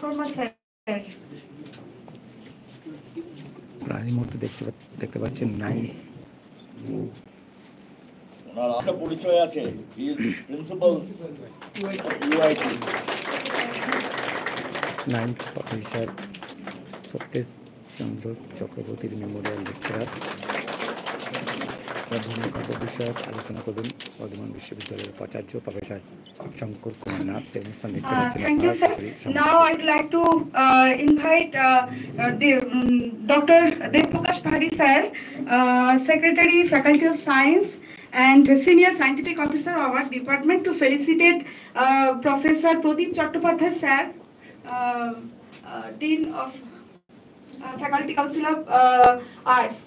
performance, sir. এই মুহূর্তে দেখতে পাচ্ছেন 9 ওনার একটা পরিচয় আছে, he is principal UIT 9th officer Satyesh Chandra চক্রবর্তীর মেমোরিয়াল লেকচারার। ধর্মকাব্য বিষয়ক আলোচনা করবেন বর্ধমান বিশ্ববিদ্যালয়ের উপাচার্য প্রফেসর শঙ্কর কুমার নাথ। সেই অনুষ্ঠান দেখতে পাচ্ছেন। Thank you, sir. Now I'd like to invite Dr. Devprakash Bhari, sir, Secretary, Faculty of Science and Senior Scientific Officer of our department, to felicitate Professor Pradip Chattopadhyay, sir, Dean of Faculty Council of Arts.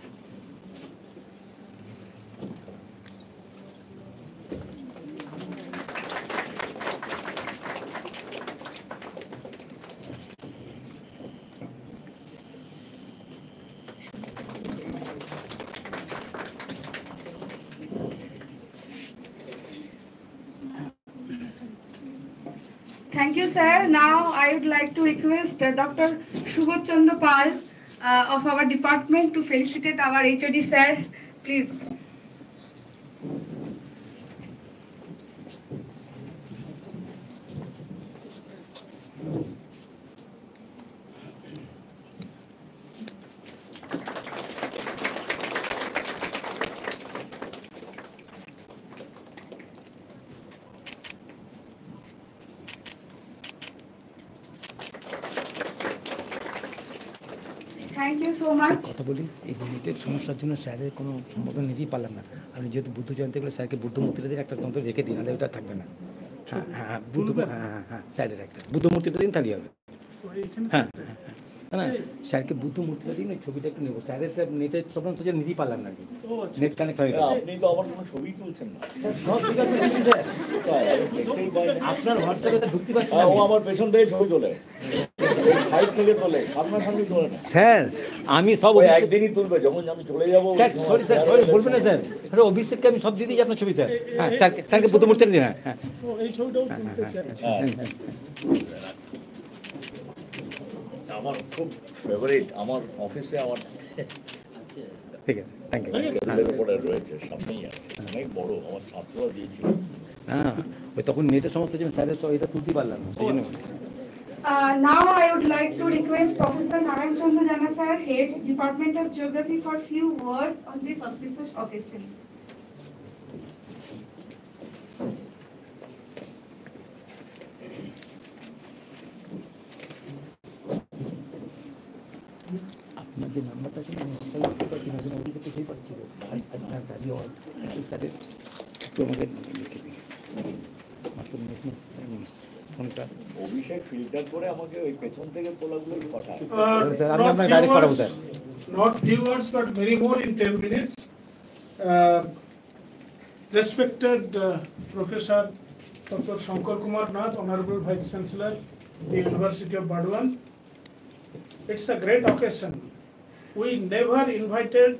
Thank you, sir. Now I would like to request Dr. Subodh Chandra Pal of our department to felicitate our HOD, sir. Please. Thank you so much. কথা বলি, এই মিনিটের সমস্যার জন্য স্যারের কোনো সম্বোধন নিতেই পারলাম না। আপনি যেহেতু বুদ্ধ জয়ন্তী বলে স্যারকে বুদ্ধ মূর্তিটা দিন, একটা তন্ত্র রেখে দিন, নাহলে ওটা থাকবে না। হ্যাঁ হ্যাঁ বুদ্ধ, হ্যাঁ স্যারের একটা বুদ্ধ মূর্তিটা দিন, তাহলেই হবে। হ্যাঁ না স্যারকে বুদ্ধ মূর্তিটা দিন, ওই ছবিটা একটু নেবো। স্যারের নেটের সমস্ত যে নিতেই পারলাম না, নেট কানেক্ট হয়ে গেল। আপনি তো আমার কোনো ছবি তুলছেন না, সব ঠিক আছে স্যার, আপনার হোয়াটসঅ্যাপে ঢুকতে পারছি না। ও আমার পেছন থেকে ছবি তোলে, সাইড থেকে তোলে, সামনাসামনি তোলে না। স্যার আমি সব একদিনই তুলবে, যখন আমি চলে যাবো। স্যার সরি স্যার, সরি বলবেন না স্যার। আরে অভিষেককে আমি সব দিয়ে দিই আপনার ছবি স্যার। হ্যাঁ স্যারকে বুদ্ধ মূর্তিটা দিন। হ্যাঁ এই ছবিটাও তুলতে চাই। আমার খুব ফেভারিট, আমার অফিসে আমার ঠিক আছে, থ্যাংক ইউ। উপরে রয়েছে, সামনেই আছে, অনেক বড়, আমার ছাত্ররা দিয়েছিল। হ্যাঁ ওই তখন নেটের সমস্যা ছিল, স্যারের সব এটা তুলতে পারলাম না, সেই জন্য। Now I would like to request Professor Narayan Chandra Jana, sir, Head, Department of Geography, for few words on this auspicious occasion. আপনার যে নাম্বারটা ছিল আমি লিখতে পারছি না, ওদিকে তো সেই পাচ্ছিল। হ্যাঁ স্যার স্যারের একটু আমাকে লিখে দিন। ফোনটা অভিষেক ফিল্টার করে আমাকে ওই পেছন থেকে তোলাগুলোই পাঠায়। স্যার আমি আপনাকে ডাইরেক্ট পাঠাবো sir. Not few words, but very more in 10 minutes. Respected Professor Dr. Shankar Kumar Nath, Honorable Vice Chancellor, the University of Burdwan. It's a great occasion. We never invited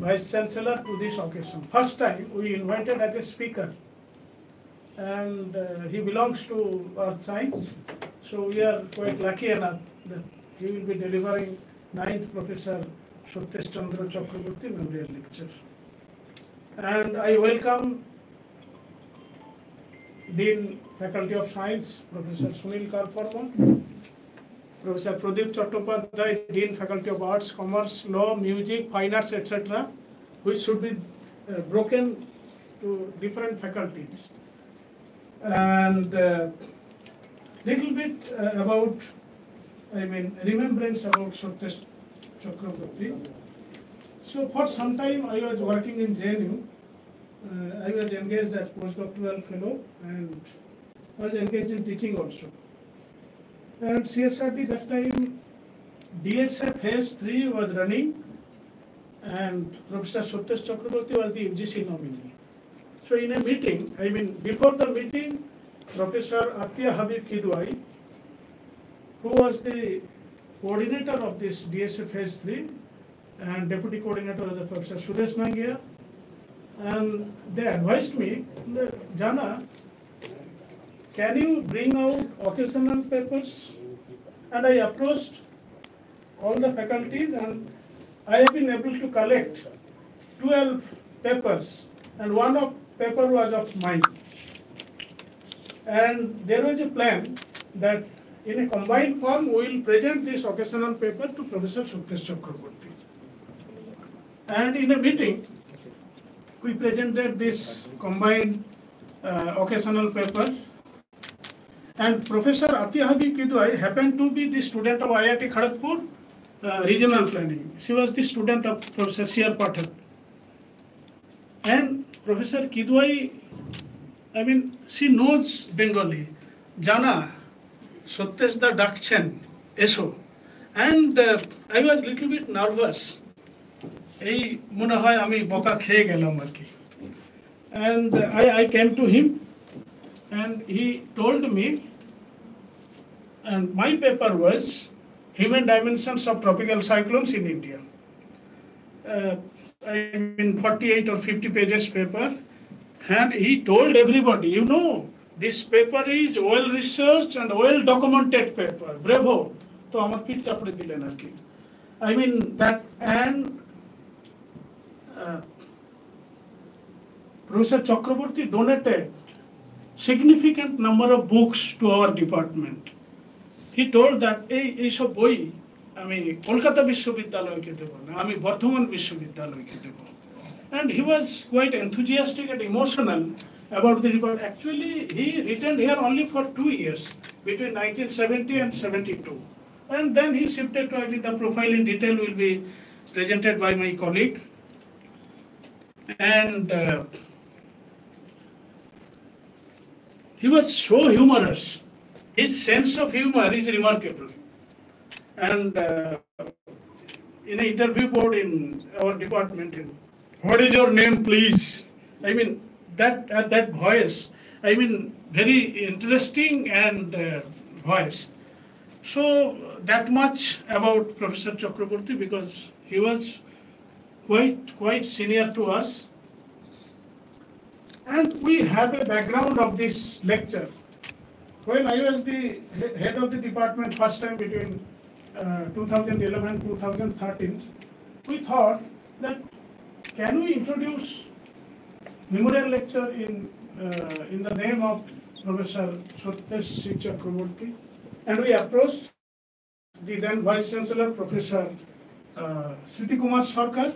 Vice Chancellor to this occasion. First time we invited as a speaker. And he belongs to Earth Science. So we are quite lucky enough that he will be delivering 9th Professor Sottesh Chandra Chakraborty Memorial Lecture. And I welcome Dean Faculty of Science, Professor Sunil Karparma, Professor Pradip Chattopadhyay, Dean Faculty of Arts, Commerce, Law, Music, Fine Arts, etc., which should be broken to different faculties. And little bit about, remembrance about Sottesh Chakraborty. So for some time I was working in JNU. I was engaged as postdoctoral fellow and was engaged in teaching also. And CSRT that time, DSA phase 3 was running, and Professor Sottesh Chakraborty was the UGC nominee. So in a meeting, before the meeting, Professor Athiya Habib Kidwai, who was the coordinator of this DSA phase 3, and deputy coordinator was the Professor Sudesh Nangia, and they advised me, Jana, can you bring out occasional papers and I approached all the faculties, and I have been able to collect 12 papers, and one of paper was of mine. And there was a plan that in a combined form we will present this occasional paper to Professor Satyash Chakraborty. And in a meeting, we presented this combined occasional paper. And Professor Atihabi Kidwai happened to be the student of IIT Kharagpur regional planning. She was the student of Professor C.R. Pathak. And Professor Kidwai, I mean, she knows Bengali. Jana, Satyash da Dakchen, Eso. And I was little bit nervous. Ei mone hoy ami boka kheye gelam arki. And I came to him, and he told me, and my paper was Human Dimensions of Tropical Cyclones in India. I mean 48 or 50 pages paper, and he told everybody, you know, this paper is well researched and well documented paper. Bravo! So amar pit chapde dilen arki. I mean that, and Professor Chakraborty donated significant number of books to our department. He told that, ei sob boi ami Kolkata Vishwavidyalay ke debo na, ami Bardhaman Vishwavidyalay ke debo. And he was quite enthusiastic and emotional about the report. Actually, he returned here only for 2 years, between 1970 and 72. And then he shifted to, I think the profile in detail will be presented by my colleague. And he was so humorous. His sense of humor is remarkable. And in an interview board in our department, what is your name, please? I mean, that voice, I mean, very interesting and voice. So that much about Professor Chakraborty, because he was quite senior to us. And we have a background of this lecture. When I was the head of the department first time between 2011 and 2013, we thought that can we introduce memorial lecture in the name of Professor Satyash Chakraborty, and we approached the then Vice Chancellor, Professor Sriti Kumar Sarkar,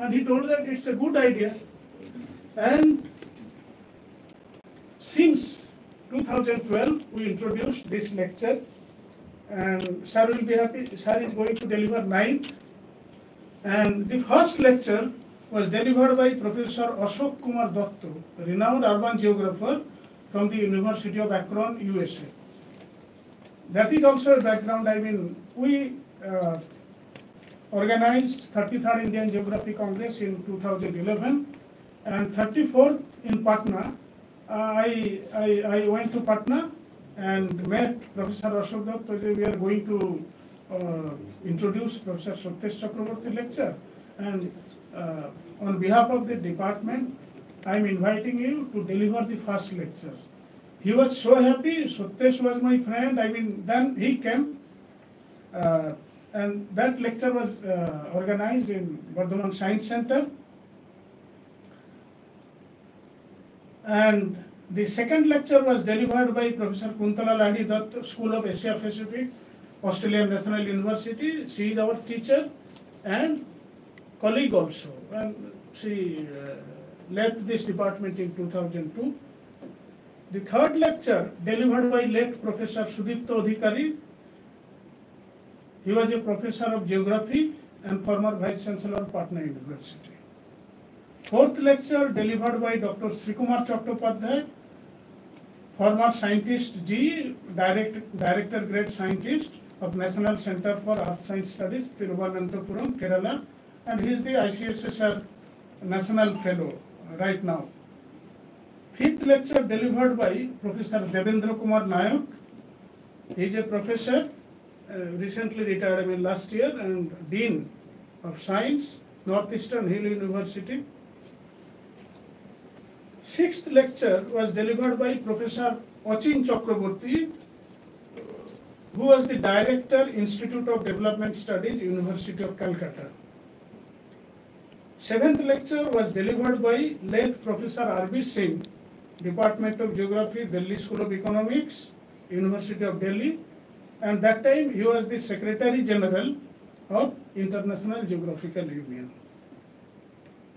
and he told that it's a good idea. And since 2012, we introduced this lecture, and Sir will be happy. Sir is going to deliver 9th, and the first lecture was delivered by Professor Ashok Kumar Datto, a renowned urban geographer from the University of Akron, USA. That is also a background. I mean, we organized 33rd Indian Geography Congress in 2011, and 34th in Patna. I went to Patna and met Professor Ashok Datto. We are going to introduce Professor Satyash Chakraborty lecture, and on behalf of the department, I am inviting you to deliver the first lecture. He was so happy. Satyash was my friend. I mean, then he came, and that lecture was organized in Bardhaman Science Center. And the second lecture was delivered by Professor Kuntala Ladi Dutt, School of Asia Pacific, Australian National University. She is our teacher and colleague also. And she left this department in 2002. The third lecture delivered by late Professor Sudipta Adhikari. He was a professor of geography and former Vice Chancellor of Patna University. Fourth lecture delivered by Dr. Srikumar Chattopadhyay, former scientist G, director grade scientist of National Center for Earth Science Studies, Thiruvananthapuram, Kerala, and he is the ICSSR National Fellow right now. Fifth lecture delivered by Professor Devendra Kumar Nayak. He is a professor, recently retired, I mean last year, and Dean of Science, Northeastern Hill University. Sixth lecture was delivered by Professor Achin Chakraborty, who was the Director, Institute of Development Studies, University of Calcutta. 7th lecture was delivered by late Professor R.B. Singh, Department of Geography, Delhi School of Economics, University of Delhi, and that time he was the Secretary General of International Geographical Union.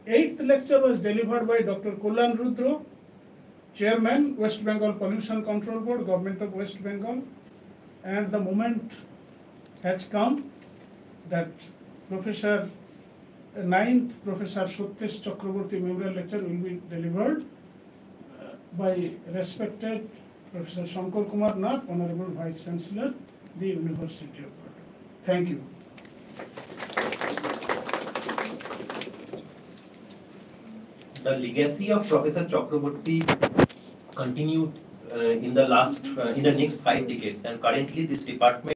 8th lecture was delivered by Dr. Kullan Rudra, Chairman, West Bengal Pollution Control Board, Government of West Bengal, and the moment has come that Professor 9th Professor Satyesh Chakraborty Memorial Lecture will be delivered by respected Professor Shankar Kumar Nath, Honorable Vice Chancellor, the University of Kolkata. Thank you. The legacy of Professor Chakraborty continued in the next 5 decades, and currently this department